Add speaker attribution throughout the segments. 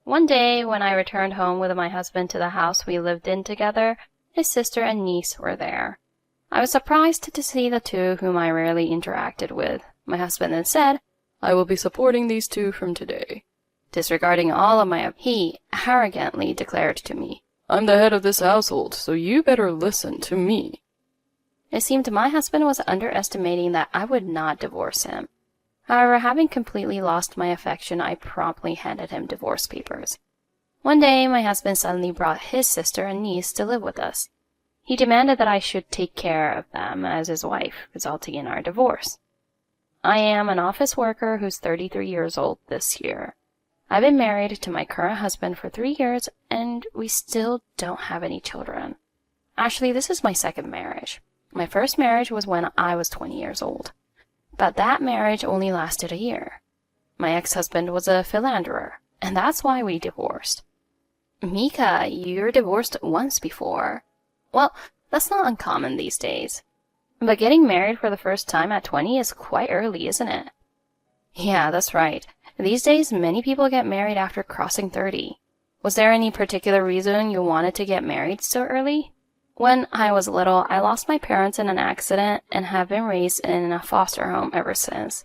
Speaker 1: One day, when I returned home with my husband to the house we lived in together, his sister and niece were there. I was surprised to see the two whom I rarely interacted with. My husband then said,
Speaker 2: "I will be supporting these two from today."
Speaker 1: Disregarding all of my, he arrogantly declared to me,
Speaker 2: "I'm the head of this household, so you better listen to me."
Speaker 1: It seemed my husband was underestimating that I would not divorce him. However, having completely lost my affection, I promptly handed him divorce papers. One day, my husband suddenly brought his sister and niece to live with us. He demanded that I should take care of them as his wife, resulting in our divorce. I am an office worker who's 33 years old this year. I've been married to my current husband for 3 years, and we still don't have any children. Actually, this is my second marriage. My first marriage was when I was 20 years old, but that marriage only lasted a year. My ex-husband was a philanderer, and that's why we divorced. Mika, you're divorced once before. Well, that's not uncommon these days. But getting married for the first time at 20 is quite early, isn't it? Yeah, that's right. These days, many people get married after crossing 30. Was there any particular reason you wanted to get married so early? When I was little, I lost my parents in an accident and have been raised in a foster home ever since.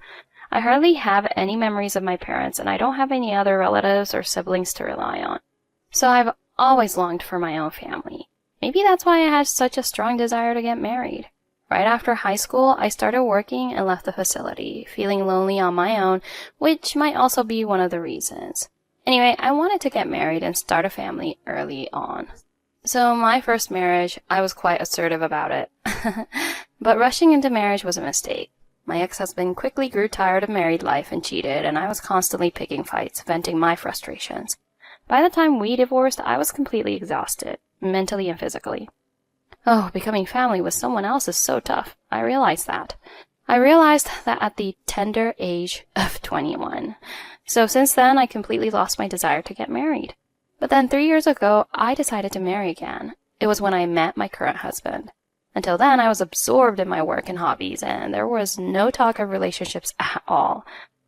Speaker 1: I hardly have any memories of my parents, and I don't have any other relatives or siblings to rely on. So I've always longed for my own family. Maybe that's why I had such a strong desire to get married. Right after high school, I started working and left the facility, feeling lonely on my own, which might also be one of the reasons. Anyway, I wanted to get married and start a family early on. So my first marriage, I was quite assertive about it. But rushing into marriage was a mistake. My ex-husband quickly grew tired of married life and cheated, and I was constantly picking fights, venting my frustrations. By the time we divorced, I was completely exhausted, mentally and physically. Oh, becoming family with someone else is so tough. I realized that. At the tender age of 21. So since then, I completely lost my desire to get married. But then 3 years ago, I decided to marry again. It was when I met my current husband. Until then, I was absorbed in my work and hobbies, and there was no talk of relationships at all.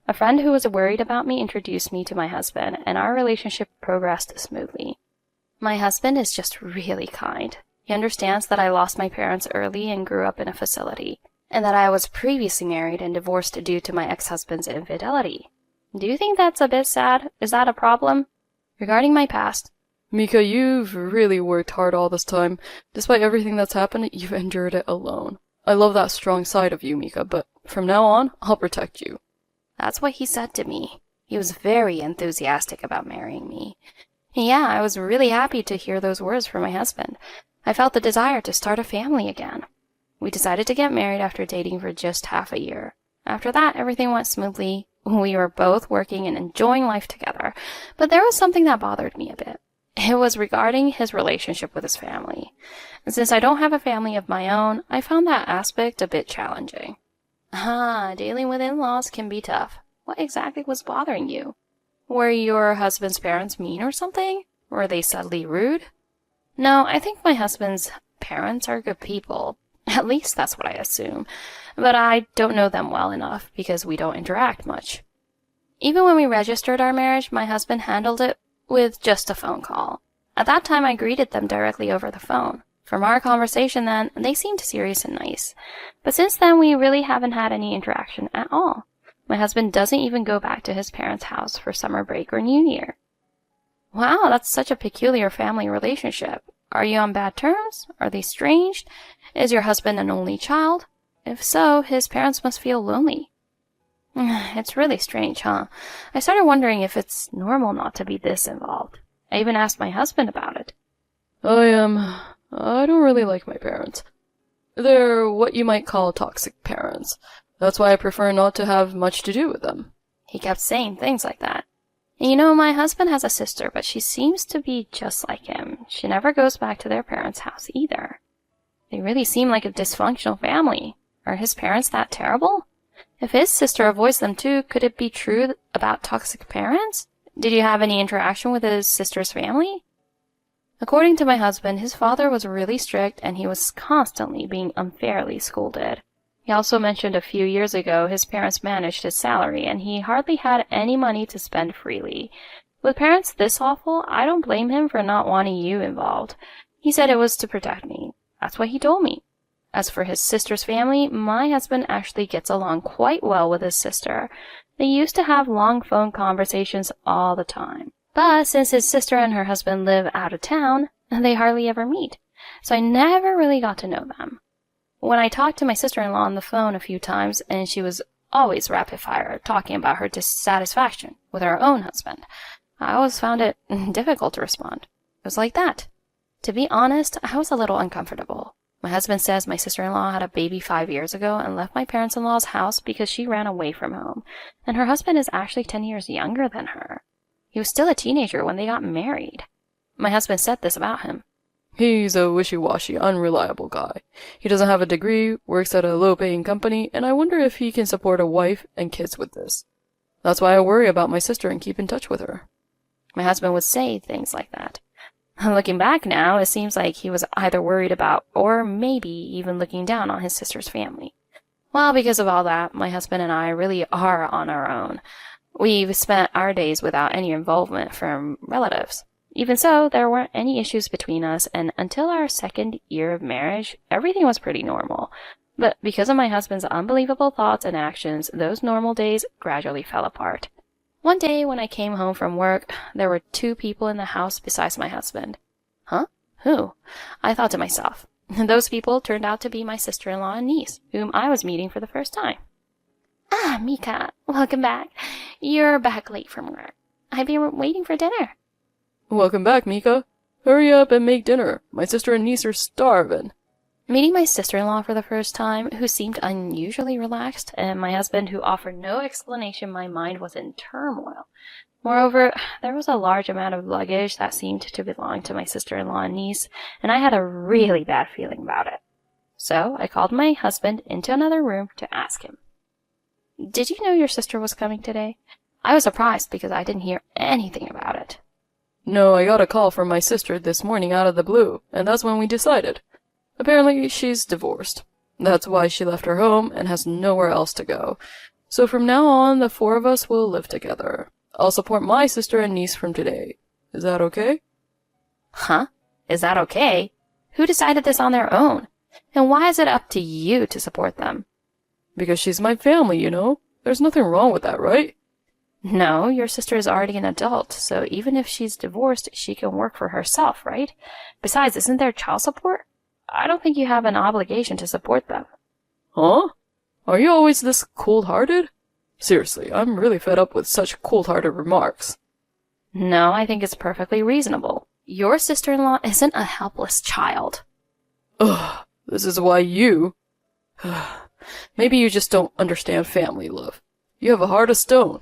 Speaker 1: A friend who was worried about me introduced me to my husband, and our relationship progressed smoothly. My husband is just really kind. He understands that I lost my parents early and grew up in a facility, and that I was previously married and divorced due to my ex-husband's infidelity. Do you think that's a bit sad? Is that a problem? Regarding my past,
Speaker 2: Mika, you've really worked hard all this time. Despite everything that's happened, you've endured it alone. I love that strong side of you, Mika, but from now on, I'll protect you.
Speaker 1: That's what he said to me. He was very enthusiastic about marrying me. Yeah, I was really happy to hear those words from my husband. I felt the desire to start a family again. We decided to get married after dating for just half a year. After that, everything went smoothly. We were both working and enjoying life together, but there was something that bothered me a bit. It was regarding his relationship with his family. And since I don't have a family of my own, I found that aspect a bit challenging. Dealing with in-laws can be tough. What exactly was bothering you? Were your husband's parents mean or something? Were they subtly rude? No, I think my husband's parents are good people. At least that's what I assume. But I don't know them well enough because we don't interact much. Even when we registered our marriage, my husband handled it with just a phone call. At that time, I greeted them directly over the phone. From our conversation then, they seemed serious and nice. But since then, we really haven't had any interaction at all. My husband doesn't even go back to his parents' house for summer break or New Year. Wow, that's such a peculiar family relationship. Are you on bad terms? Are they estranged? Is your husband an only child? If so, his parents must feel lonely. It's really strange, huh? I started wondering if it's normal not to be this involved. I even asked my husband about it.
Speaker 2: I don't really like my parents. They're what you might call toxic parents. That's why I prefer not to have much to do with them.
Speaker 1: He kept saying things like that. And you know, my husband has a sister, but she seems to be just like him. She never goes back to their parents' house either. They really seem like a dysfunctional family. Are his parents that terrible? If his sister avoids them too, could it be true about toxic parents? Did you have any interaction with his sister's family? According to my husband, his father was really strict and he was constantly being unfairly scolded. He also mentioned a few years ago his parents managed his salary and he hardly had any money to spend freely. With parents this awful, I don't blame him for not wanting you involved. He said it was to protect me. That's what he told me. As for his sister's family, my husband actually gets along quite well with his sister. They used to have long phone conversations all the time. But since his sister and her husband live out of town, they hardly ever meet. So I never really got to know them. When I talked to my sister-in-law on the phone a few times, and she was always rapid-fire, talking about her dissatisfaction with her own husband, I always found it difficult to respond. It was like that. To be honest, I was a little uncomfortable. My husband says my sister-in-law had a baby 5 years ago and left my parents-in-law's house because she ran away from home, and her husband is actually 10 years younger than her. He was still a teenager when they got married. My husband said this about him.
Speaker 2: He's a wishy-washy, unreliable guy. He doesn't have a degree, works at a low-paying company, and I wonder if he can support a wife and kids with this. That's why I worry about my sister and keep in touch with her.
Speaker 1: My husband would say things like that. Looking back now, it seems like he was either worried about or maybe even looking down on his sister's family. Well, because of all that, my husband and I really are on our own. We've spent our days without any involvement from relatives. Even so, there weren't any issues between us, and until our 2nd year of marriage, everything was pretty normal. But because of my husband's unbelievable thoughts and actions, those normal days gradually fell apart. One day when I came home from work, there were 2 people in the house besides my husband. Huh? Who? I thought to myself. Those people turned out to be my sister-in-law and niece, whom I was meeting for the first time. Ah, Mika, welcome back. You're back late from work. I've been waiting for dinner.
Speaker 2: Welcome back, Mika. Hurry up and make dinner. My sister and niece are starving.
Speaker 1: Meeting my sister-in-law for the first time, who seemed unusually relaxed, and my husband who offered no explanation, my mind was in turmoil. Moreover, there was a large amount of luggage that seemed to belong to my sister-in-law and niece, and I had a really bad feeling about it. So I called my husband into another room to ask him. Did you know your sister was coming today? I was surprised because I didn't hear anything about it.
Speaker 2: No, I got a call from my sister this morning out of the blue, and that's when we decided. Apparently, she's divorced. That's why she left her home and has nowhere else to go. So from now on, the 4 of us will live together. I'll support my sister and niece from today. Is that okay?
Speaker 1: Huh? Is that okay? Who decided this on their own? And why is it up to you to support them?
Speaker 2: Because she's my family, you know. There's nothing wrong with that, right?
Speaker 1: No, your sister is already an adult, so even if she's divorced, she can work for herself, right? Besides, isn't there child support? I don't think you have an obligation to support them.
Speaker 2: Huh? Are you always this cold-hearted? Seriously, I'm really fed up with such cold-hearted remarks.
Speaker 1: No, I think it's perfectly reasonable. Your sister-in-law isn't a helpless child.
Speaker 2: Ugh, this is why you... Maybe you just don't understand family love. You have a heart of stone.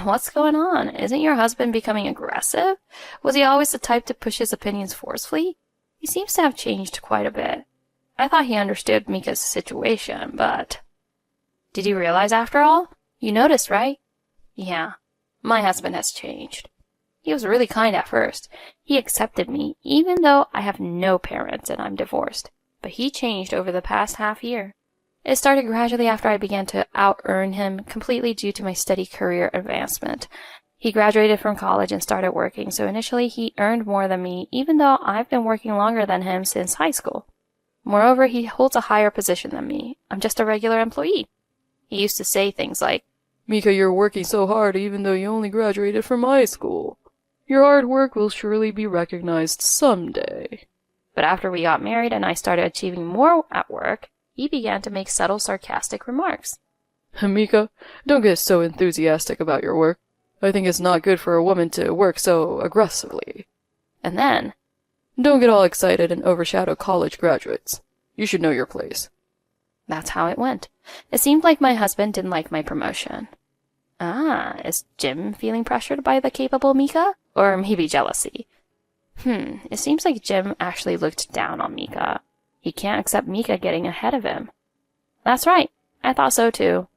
Speaker 1: What's going on? Isn't your husband becoming aggressive? Was he always the type to push his opinions forcefully? He seems to have changed quite a bit. I thought he understood Mika's situation, but... Did you realize after all? You noticed, right? Yeah, my husband has changed. He was really kind at first. He accepted me, even though I have no parents and I'm divorced. But he changed over the past half year. It started gradually after I began to out-earn him completely due to my steady career advancement. He graduated from college and started working, so initially he earned more than me, even though I've been working longer than him since high school. Moreover, he holds a higher position than me. I'm just a regular employee. He used to say things like,
Speaker 2: Mika, you're working so hard even though you only graduated from high school. Your hard work will surely be recognized someday.
Speaker 1: But after we got married and I started achieving more at work, he began to make subtle, sarcastic remarks.
Speaker 2: Mika, don't get so enthusiastic about your work. I think it's not good for a woman to work so aggressively.
Speaker 1: And then,
Speaker 2: don't get all excited and overshadow college graduates. You should know your place.
Speaker 1: That's how it went. It seemed like my husband didn't like my promotion. Ah, is Jim feeling pressured by the capable Mika? Or maybe jealousy? It seems like Jim actually looked down on Mika. He can't accept Mika getting ahead of him. That's right. I thought so too.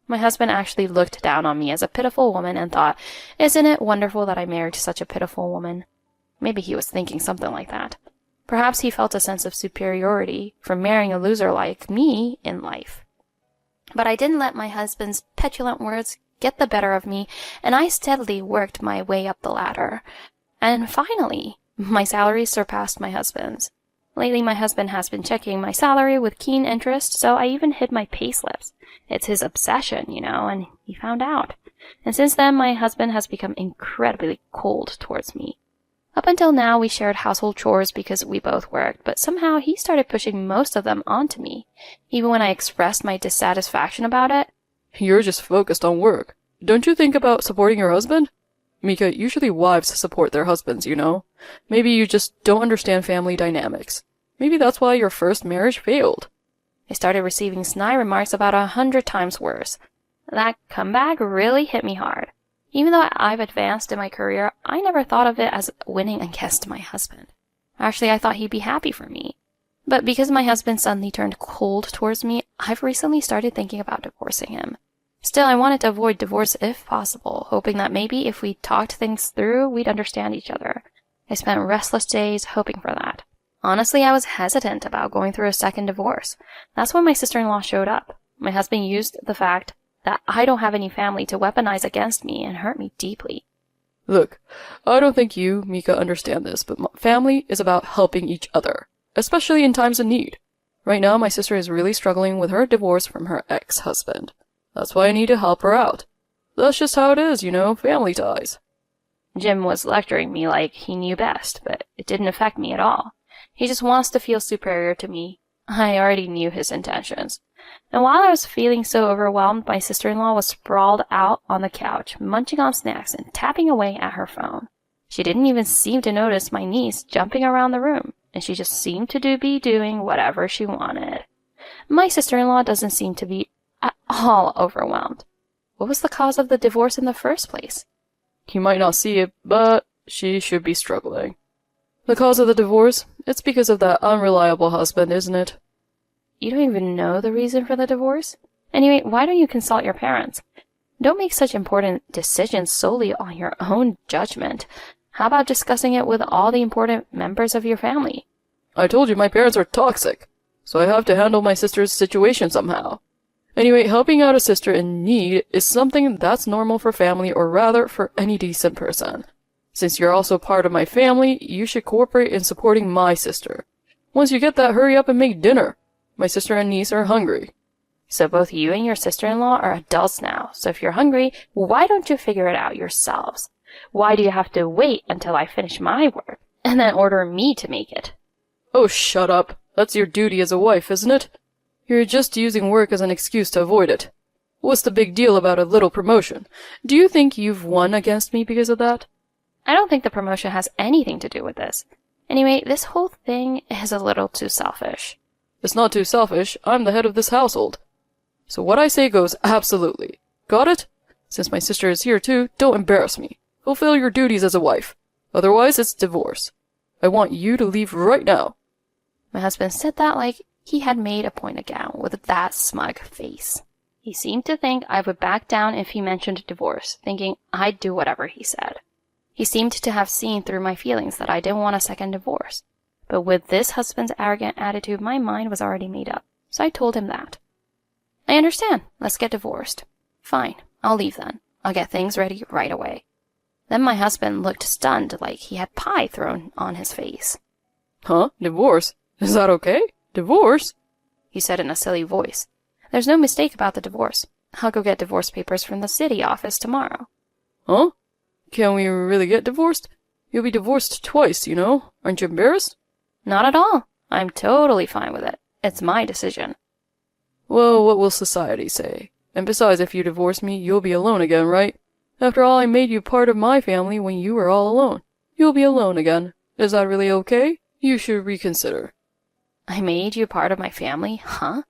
Speaker 1: My husband actually looked down on me as a pitiful woman and thought, isn't it wonderful that I married such a pitiful woman? Maybe he was thinking something like that. Perhaps he felt a sense of superiority from marrying a loser like me in life. But I didn't let my husband's petulant words get the better of me, and I steadily worked my way up the ladder. And finally, my salary surpassed my husband's. Lately, my husband has been checking my salary with keen interest, so I even hid my payslips. It's his obsession, and he found out. And since then, my husband has become incredibly cold towards me. Up until now, we shared household chores because we both worked, but somehow he started pushing most of them onto me, even when I expressed my dissatisfaction about it.
Speaker 2: You're just focused on work. Don't you think about supporting your husband? Mika, usually wives support their husbands, Maybe you just don't understand family dynamics. Maybe that's why your first marriage failed.
Speaker 1: I started receiving snide remarks about 100 times worse. That comeback really hit me hard. Even though I've advanced in my career, I never thought of it as winning against my husband. Actually, I thought he'd be happy for me. But because my husband suddenly turned cold towards me, I've recently started thinking about divorcing him. Still, I wanted to avoid divorce if possible, hoping that maybe if we talked things through, we'd understand each other. I spent restless days hoping for that. Honestly, I was hesitant about going through a second divorce. That's when my sister-in-law showed up. My husband used the fact that I don't have any family to weaponize against me and hurt me deeply.
Speaker 2: Look, I don't think you, Mika, understand this, but family is about helping each other, especially in times of need. Right now, my sister is really struggling with her divorce from her ex-husband. That's why I need to help her out. That's just how it is, family ties.
Speaker 1: Jim was lecturing me like he knew best, but it didn't affect me at all. He just wants to feel superior to me. I already knew his intentions. And while I was feeling so overwhelmed, my sister-in-law was sprawled out on the couch, munching on snacks and tapping away at her phone. She didn't even seem to notice my niece jumping around the room, and she just seemed to be doing whatever she wanted. My sister-in-law doesn't seem to be at all overwhelmed. What was the cause of the divorce in the first place?
Speaker 2: You might not see it, but she should be struggling. The cause of the divorce? It's because of that unreliable husband, isn't it?
Speaker 1: You don't even know the reason for the divorce? Anyway, why don't you consult your parents? Don't make such important decisions solely on your own judgment. How about discussing it with all the important members of your family?
Speaker 2: I told you my parents are toxic, so I have to handle my sister's situation somehow. Anyway, helping out a sister in need is something that's normal for family, or rather for any decent person. Since you're also part of my family, you should cooperate in supporting my sister. Once you get that, hurry up and make dinner. My sister and niece are hungry.
Speaker 1: So both you and your sister-in-law are adults now, so if you're hungry, why don't you figure it out yourselves? Why do you have to wait until I finish my work, and then order me to make it?
Speaker 2: Oh, shut up. That's your duty as a wife, isn't it? You're just using work as an excuse to avoid it. What's the big deal about a little promotion? Do you think you've won against me because of that?
Speaker 1: I don't think the promotion has anything to do with this. Anyway, this whole thing is a little too selfish.
Speaker 2: It's not too selfish. I'm the head of this household. So what I say goes absolutely. Got it? Since my sister is here too, don't embarrass me. Fulfill your duties as a wife. Otherwise, it's divorce. I want you to leave right now.
Speaker 1: My husband said that like he had made a point again, with that smug face. He seemed to think I would back down if he mentioned divorce, thinking I'd do whatever he said. He seemed to have seen through my feelings that I didn't want a second divorce. But with this husband's arrogant attitude, my mind was already made up, so I told him that. I understand. Let's get divorced. Fine. I'll leave then. I'll get things ready right away. Then my husband looked stunned, like he had pie thrown on his face.
Speaker 2: Huh? Divorce? Is that okay? Divorce?
Speaker 1: He said in a silly voice. There's no mistake about the divorce. I'll go get divorce papers from the city office tomorrow.
Speaker 2: Huh? Can we really get divorced? You'll be divorced twice, Aren't you embarrassed?
Speaker 1: Not at all. I'm totally fine with it. It's my decision.
Speaker 2: Well, what will society say? And besides, if you divorce me, you'll be alone again, right? After all, I made you part of my family when you were all alone. You'll be alone again. Is that really okay? You should reconsider.
Speaker 1: I made you part of my family? Huh?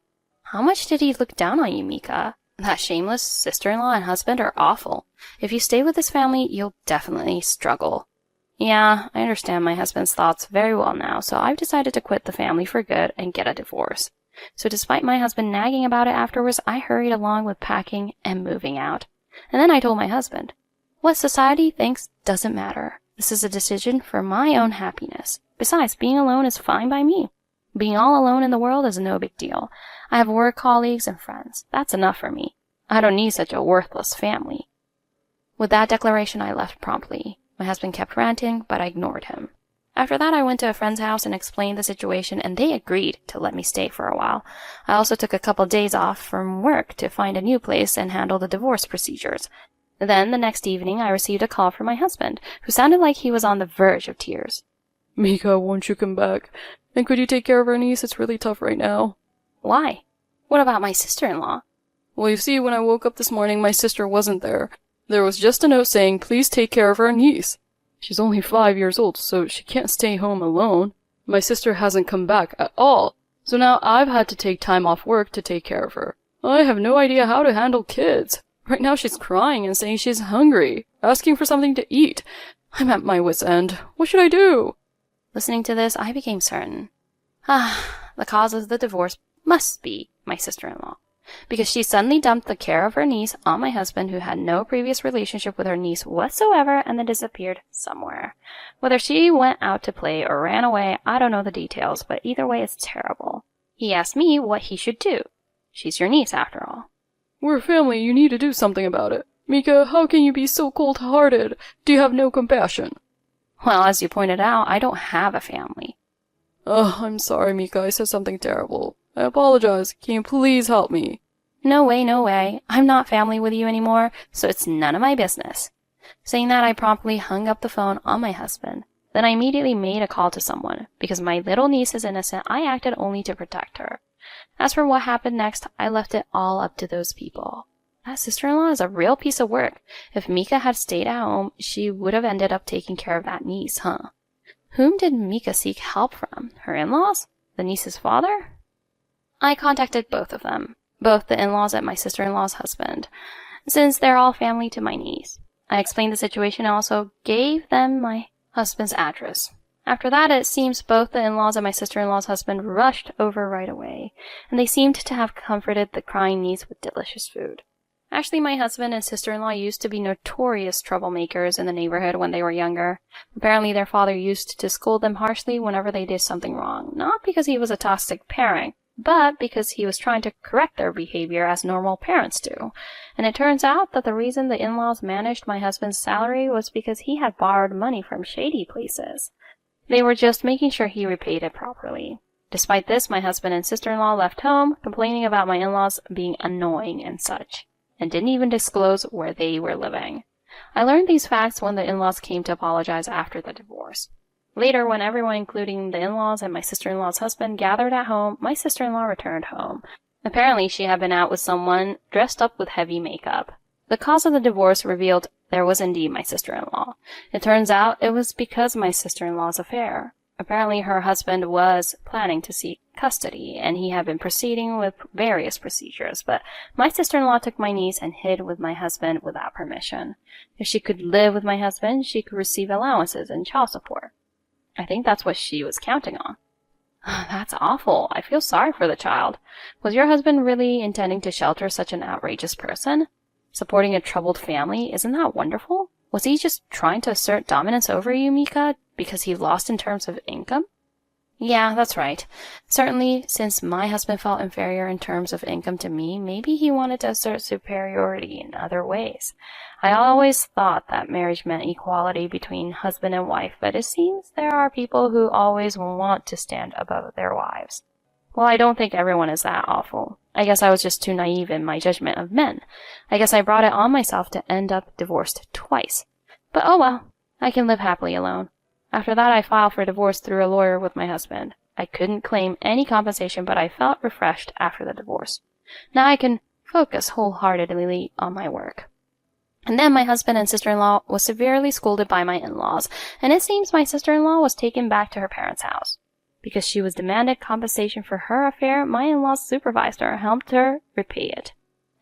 Speaker 1: How much did he look down on you, Mika? That shameless sister-in-law and husband are awful. If you stay with this family, you'll definitely struggle. Yeah, I understand my husband's thoughts very well now, so I've decided to quit the family for good and get a divorce. So despite my husband nagging about it afterwards, I hurried along with packing and moving out. And then I told my husband, what society thinks doesn't matter. This is a decision for my own happiness. Besides, being alone is fine by me. Being all alone in the world is no big deal. I have work colleagues and friends. That's enough for me. I don't need such a worthless family. With that declaration, I left promptly. My husband kept ranting, but I ignored him. After that, I went to a friend's house and explained the situation, and they agreed to let me stay for a while. I also took a couple days off from work to find a new place and handle the divorce procedures. Then, the next evening, I received a call from my husband, who sounded like he was on the verge of tears.
Speaker 2: Mika, won't you come back? And could you take care of our niece? It's really tough right now.
Speaker 1: Why? What about my sister-in-law?
Speaker 2: Well, you see, when I woke up this morning, my sister wasn't there. There was just a note saying, please take care of our niece. She's only 5 years old, so she can't stay home alone. My sister hasn't come back at all, so now I've had to take time off work to take care of her. I have no idea how to handle kids. Right now she's crying and saying she's hungry, asking for something to eat. I'm at my wit's end. What should I do?
Speaker 1: Listening to this, I became certain. The cause of the divorce must be my sister-in-law, because she suddenly dumped the care of her niece on my husband, who had no previous relationship with her niece whatsoever, and then disappeared somewhere. Whether she went out to play or ran away, I don't know the details, but either way it's terrible. He asked me what he should do. She's your niece, after all.
Speaker 2: We're family, you need to do something about it. Mika, how can you be so cold-hearted? Do you have no compassion?
Speaker 1: Well, as you pointed out, I don't have a family.
Speaker 2: Oh, I'm sorry, Mika, I said something terrible. I apologize. Can you please help me?
Speaker 1: No way, no way. I'm not family with you anymore, so it's none of my business. Saying that, I promptly hung up the phone on my husband. Then I immediately made a call to someone. Because my little niece is innocent, I acted only to protect her. As for what happened next, I left it all up to those people. That sister-in-law is a real piece of work. If Mika had stayed at home, she would have ended up taking care of that niece, huh? Whom did Mika seek help from? Her in-laws? The niece's father? I contacted both of them, both the in-laws and my sister-in-law's husband, since they're all family to my niece. I explained the situation and also gave them my husband's address. After that, it seems both the in-laws and my sister-in-law's husband rushed over right away, and they seemed to have comforted the crying niece with delicious food. Actually, my husband and sister-in-law used to be notorious troublemakers in the neighborhood when they were younger. Apparently, their father used to scold them harshly whenever they did something wrong, not because he was a toxic parent, but because he was trying to correct their behavior as normal parents do. And it turns out that the reason the in-laws managed my husband's salary was because he had borrowed money from shady places. They were just making sure he repaid it properly. Despite this, my husband and sister-in-law left home, complaining about my in-laws being annoying and such, and didn't even disclose where they were living. I learned these facts when the in-laws came to apologize after the divorce. Later, when everyone, including the in-laws and my sister-in-law's husband, gathered at home, my sister-in-law returned home. Apparently, she had been out with someone dressed up with heavy makeup. The cause of the divorce revealed there was indeed my sister-in-law. It turns out it was because of my sister-in-law's affair. Apparently, her husband was planning to seek custody, and he had been proceeding with various procedures, but my sister-in-law took my niece and hid with my husband without permission. If she could live with my husband, she could receive allowances and child support. I think that's what she was counting on. That's awful. I feel sorry for the child. Was your husband really intending to shelter such an outrageous person? Supporting a troubled family, isn't that wonderful? Was he just trying to assert dominance over you, Mika, because he lost in terms of income? Yeah, that's right. Certainly, since my husband felt inferior in terms of income to me, maybe he wanted to assert superiority in other ways. I always thought that marriage meant equality between husband and wife, but it seems there are people who always want to stand above their wives. Well, I don't think everyone is that awful. I guess I was just too naive in my judgment of men. I guess I brought it on myself to end up divorced twice. But oh well, I can live happily alone. After that, I filed for divorce through a lawyer with my husband. I couldn't claim any compensation, but I felt refreshed after the divorce. Now I can focus wholeheartedly on my work. And then my husband and sister-in-law was severely scolded by my in-laws, and it seems my sister-in-law was taken back to her parents' house. Because she was demanded compensation for her affair, my in-laws supervised her and helped her repay it.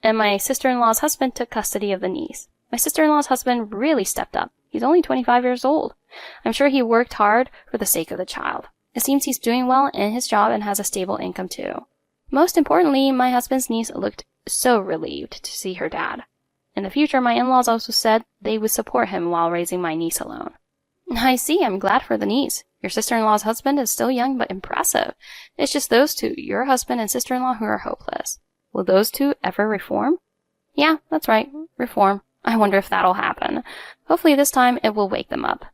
Speaker 1: And my sister-in-law's husband took custody of the niece. My sister-in-law's husband really stepped up. He's only 25 years old. I'm sure he worked hard for the sake of the child. It seems he's doing well in his job and has a stable income too. Most importantly, my husband's niece looked so relieved to see her dad. In the future, my in-laws also said they would support him while raising my niece alone. I see, I'm glad for the niece. Your sister-in-law's husband is still young but impressive. It's just those two, your husband and sister-in-law, who are hopeless. Will those two ever reform? Yeah, that's right. Reform. I wonder if that'll happen. Hopefully this time it will wake them up.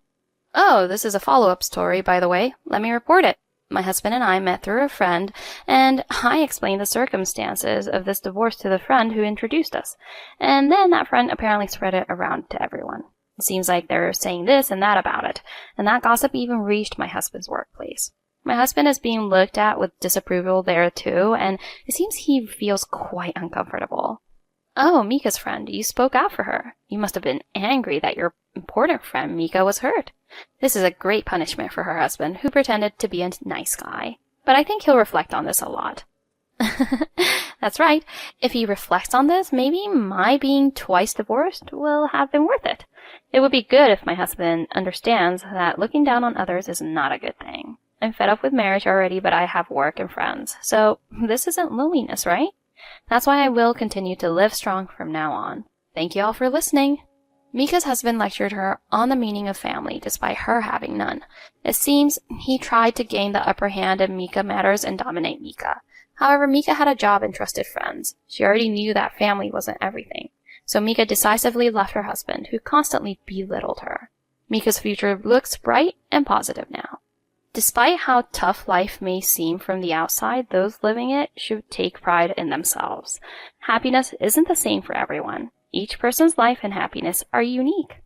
Speaker 1: Oh, this is a follow-up story, by the way. Let me report it. My husband and I met through a friend, and I explained the circumstances of this divorce to the friend who introduced us. And then that friend apparently spread it around to everyone. It seems like they're saying this and that about it, and that gossip even reached my husband's workplace. My husband is being looked at with disapproval there too, and it seems he feels quite uncomfortable. Oh, Mika's friend, you spoke out for her. You must have been angry that your important friend Mika was hurt. This is a great punishment for her husband, who pretended to be a nice guy. But I think he'll reflect on this a lot. That's right. If he reflects on this, maybe my being twice divorced will have been worth it. It would be good if my husband understands that looking down on others is not a good thing. I'm fed up with marriage already, but I have work and friends. So this isn't loneliness, right? That's why I will continue to live strong from now on. Thank you all for listening. Mika's husband lectured her on the meaning of family, despite her having none. It seems he tried to gain the upper hand in Mika matters and dominate Mika. However, Mika had a job and trusted friends. She already knew that family wasn't everything. So Mika decisively left her husband, who constantly belittled her. Mika's future looks bright and positive now. Despite how tough life may seem from the outside, those living it should take pride in themselves. Happiness isn't the same for everyone. Each person's life and happiness are unique.